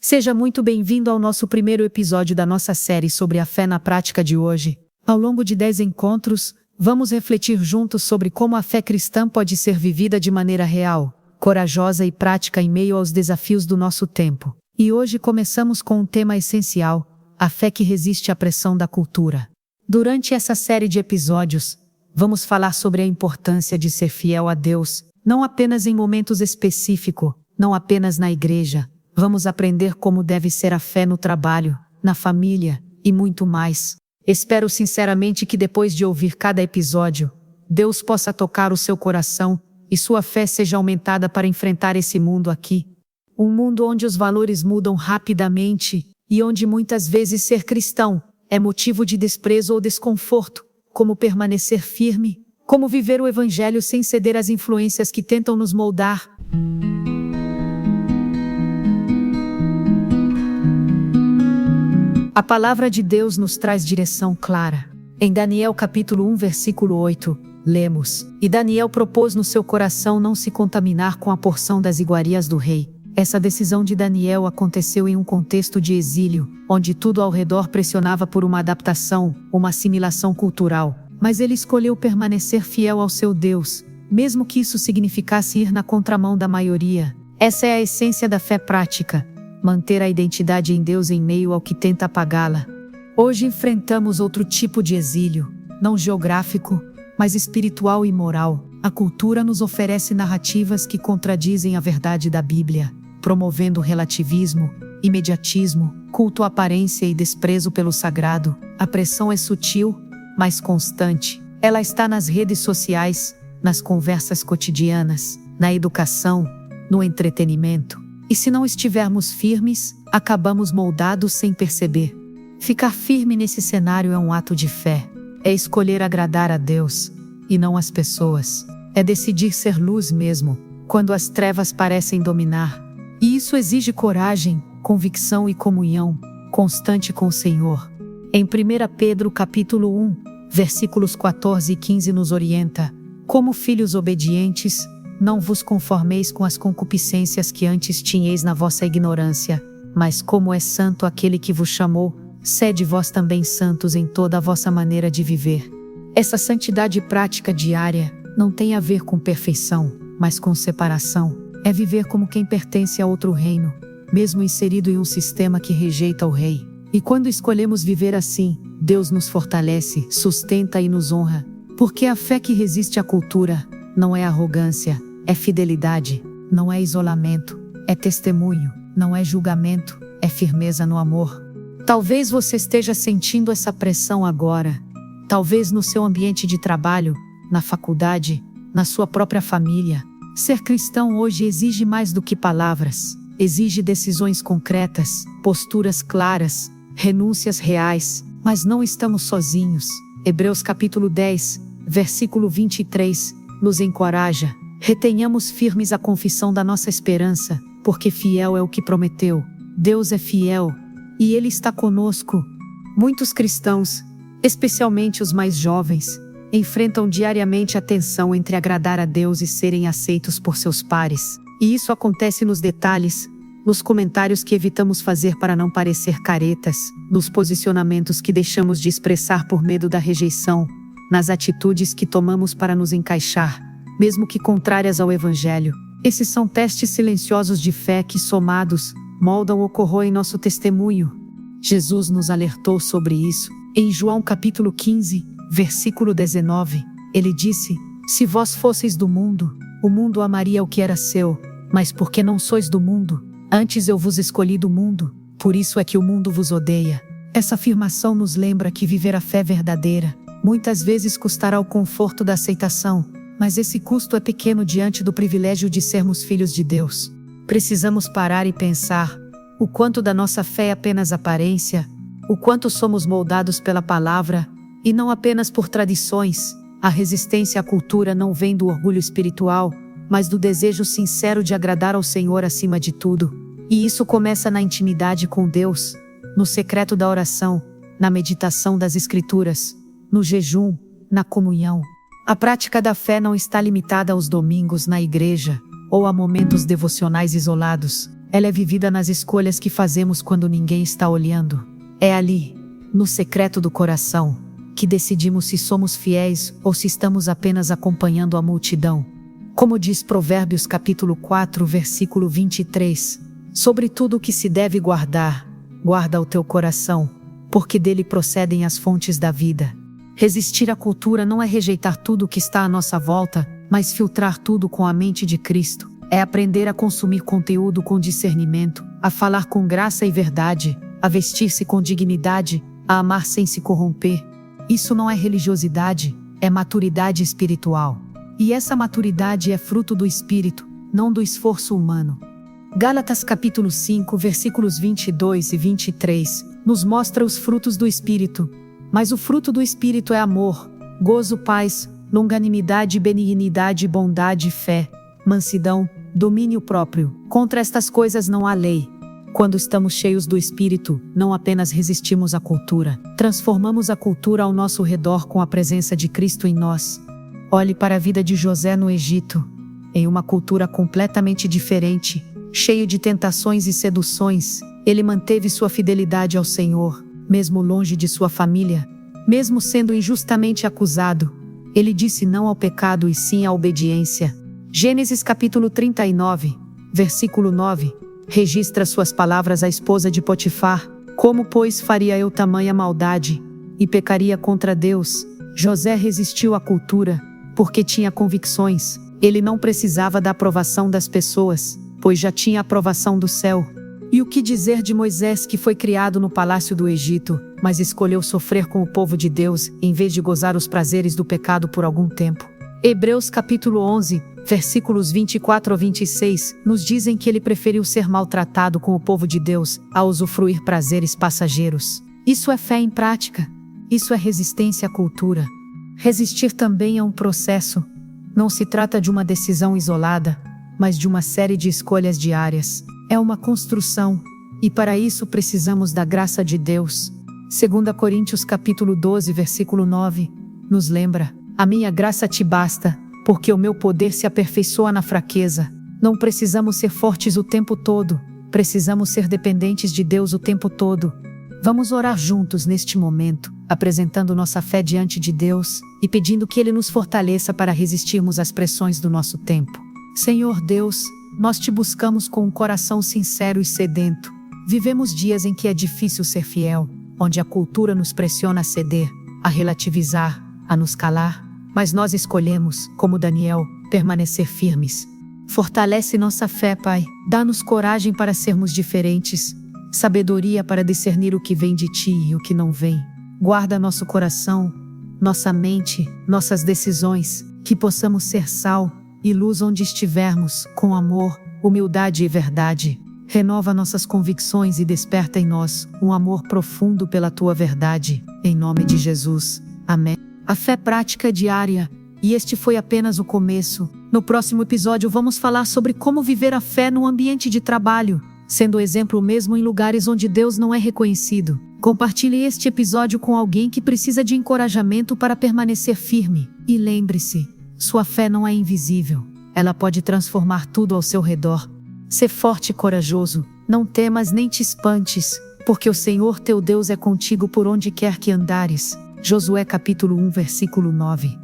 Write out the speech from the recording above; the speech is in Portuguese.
Seja muito bem-vindo ao nosso primeiro episódio da nossa série sobre a fé na prática de hoje. Ao longo de 10 encontros, vamos refletir juntos sobre como a fé cristã pode ser vivida de maneira real, corajosa e prática em meio aos desafios do nosso tempo. E hoje começamos com um tema essencial: a fé que resiste à pressão da cultura. Durante essa série de episódios, vamos falar sobre a importância de ser fiel a Deus, não apenas em momentos específicos, não apenas na igreja. Vamos aprender como deve ser a fé no trabalho, na família e muito mais. Espero sinceramente que depois de ouvir cada episódio, Deus possa tocar o seu coração e sua fé seja aumentada para enfrentar esse mundo aqui. Um mundo onde os valores mudam rapidamente e onde muitas vezes ser cristão é motivo de desprezo ou desconforto. Como permanecer firme? Como viver o evangelho sem ceder às influências que tentam nos moldar? A palavra de Deus nos traz direção clara. Em Daniel capítulo 1, versículo 8, lemos: "E Daniel propôs no seu coração não se contaminar com a porção das iguarias do rei." Essa decisão de Daniel aconteceu em um contexto de exílio, onde tudo ao redor pressionava por uma adaptação, uma assimilação cultural. Mas ele escolheu permanecer fiel ao seu Deus, mesmo que isso significasse ir na contramão da maioria. Essa é a essência da fé prática. Manter a identidade em Deus em meio ao que tenta apagá-la. Hoje enfrentamos outro tipo de exílio, não geográfico, mas espiritual e moral. A cultura nos oferece narrativas que contradizem a verdade da Bíblia, promovendo relativismo, imediatismo, culto à aparência e desprezo pelo sagrado. A pressão é sutil, mas constante. Ela está nas redes sociais, nas conversas cotidianas, na educação, no entretenimento. E se não estivermos firmes, acabamos moldados sem perceber. Ficar firme nesse cenário é um ato de fé. É escolher agradar a Deus, e não as pessoas. É decidir ser luz mesmo, quando as trevas parecem dominar. E isso exige coragem, convicção e comunhão constante com o Senhor. Em 1 Pedro capítulo 1, versículos 14 e 15 nos orienta: "Como filhos obedientes, não vos conformeis com as concupiscências que antes tinhais na vossa ignorância, mas como é santo aquele que vos chamou, sede vós também santos em toda a vossa maneira de viver." Essa santidade prática diária não tem a ver com perfeição, mas com separação. É viver como quem pertence a outro reino, mesmo inserido em um sistema que rejeita o rei. E quando escolhemos viver assim, Deus nos fortalece, sustenta e nos honra. Porque a fé que resiste à cultura não é arrogância, é fidelidade, não é isolamento, é testemunho, não é julgamento, é firmeza no amor. Talvez você esteja sentindo essa pressão agora. Talvez no seu ambiente de trabalho, na faculdade, na sua própria família. Ser cristão hoje exige mais do que palavras. Exige decisões concretas, posturas claras, renúncias reais. Mas não estamos sozinhos. Hebreus capítulo 10, versículo 23, nos encoraja: "Retenhamos firmes a confissão da nossa esperança, porque fiel é o que prometeu." Deus é fiel, e Ele está conosco. Muitos cristãos, especialmente os mais jovens, enfrentam diariamente a tensão entre agradar a Deus e serem aceitos por seus pares. E isso acontece nos detalhes, nos comentários que evitamos fazer para não parecer caretas, nos posicionamentos que deixamos de expressar por medo da rejeição, nas atitudes que tomamos para nos encaixar, mesmo que contrárias ao Evangelho. Esses são testes silenciosos de fé que, somados, moldam ou corroem nosso testemunho. Jesus nos alertou sobre isso. Em João capítulo 15, versículo 19, ele disse: "Se vós fosseis do mundo, o mundo amaria o que era seu, mas porque não sois do mundo, antes eu vos escolhi do mundo, por isso é que o mundo vos odeia." Essa afirmação nos lembra que viver a fé verdadeira muitas vezes custará o conforto da aceitação, mas esse custo é pequeno diante do privilégio de sermos filhos de Deus. Precisamos parar e pensar: o quanto da nossa fé é apenas aparência, o quanto somos moldados pela palavra, e não apenas por tradições. A resistência à cultura não vem do orgulho espiritual, mas do desejo sincero de agradar ao Senhor acima de tudo. E isso começa na intimidade com Deus, no secreto da oração, na meditação das Escrituras, no jejum, na comunhão. A prática da fé não está limitada aos domingos na igreja, ou a momentos devocionais isolados. ela é vivida nas escolhas que fazemos quando ninguém está olhando. É ali, no secreto do coração, que decidimos se somos fiéis ou se estamos apenas acompanhando a multidão. Como diz Provérbios capítulo 4, versículo 23, sobre tudo o que se deve guardar, guarda o teu coração, porque dele procedem as fontes da vida. Resistir à cultura não é rejeitar tudo o que está à nossa volta, mas filtrar tudo com a mente de Cristo. É aprender a consumir conteúdo com discernimento, a falar com graça e verdade, a vestir-se com dignidade, a amar sem se corromper. Isso não é religiosidade, é maturidade espiritual. E essa maturidade é fruto do Espírito, não do esforço humano. Gálatas capítulo 5, versículos 22 e 23, nos mostra os frutos do Espírito. Mas o fruto do Espírito é amor, gozo, paz, longanimidade, benignidade, bondade, fé, mansidão, domínio próprio. Contra estas coisas não há lei. Quando estamos cheios do Espírito, não apenas resistimos à cultura, transformamos a cultura ao nosso redor com a presença de Cristo em nós. Olhe para a vida de José no Egito. Em uma cultura completamente diferente, cheio de tentações e seduções, ele manteve sua fidelidade ao Senhor, mesmo longe de sua família, mesmo sendo injustamente acusado. Ele disse não ao pecado e sim à obediência. Gênesis capítulo 39, versículo 9, registra suas palavras à esposa de Potifar: como, pois, faria eu tamanha maldade, e pecaria contra Deus? José resistiu à cultura, porque tinha convicções. Ele não precisava da aprovação das pessoas, pois já tinha a aprovação do céu. E o que dizer de Moisés, que foi criado no palácio do Egito, mas escolheu sofrer com o povo de Deus, em vez de gozar os prazeres do pecado por algum tempo? Hebreus capítulo 11, versículos 24 a 26, nos dizem que ele preferiu ser maltratado com o povo de Deus, a usufruir prazeres passageiros. Isso é fé em prática. Isso é resistência à cultura. Resistir também é um processo. Não se trata de uma decisão isolada, mas de uma série de escolhas diárias. É uma construção, e para isso precisamos da graça de Deus. 2 Coríntios capítulo 12, versículo 9, nos lembra: a minha graça te basta, porque o meu poder se aperfeiçoa na fraqueza. Não precisamos ser fortes o tempo todo, precisamos ser dependentes de Deus o tempo todo. Vamos orar juntos neste momento, apresentando nossa fé diante de Deus, e pedindo que Ele nos fortaleça para resistirmos às pressões do nosso tempo. Senhor Deus, nós te buscamos com um coração sincero e sedento. Vivemos dias em que é difícil ser fiel, onde a cultura nos pressiona a ceder, a relativizar, a nos calar, mas nós escolhemos, como Daniel, permanecer firmes. Fortalece nossa fé, Pai, dá-nos coragem para sermos diferentes, sabedoria para discernir o que vem de Ti e o que não vem. Guarda nosso coração, nossa mente, nossas decisões, que possamos ser sal e luz onde estivermos, com amor, humildade e verdade. Renova nossas convicções e desperta em nós um amor profundo pela Tua verdade. Em nome de Jesus. Amém. A fé prática diária. E este foi apenas o começo. No próximo episódio vamos falar sobre como viver a fé no ambiente de trabalho, sendo exemplo mesmo em lugares onde Deus não é reconhecido. Compartilhe este episódio com alguém que precisa de encorajamento para permanecer firme. E lembre-se, sua fé não é invisível. Ela pode transformar tudo ao seu redor. Sê forte e corajoso, não temas nem te espantes, porque o Senhor teu Deus é contigo por onde quer que andares. Josué capítulo 1, versículo 9.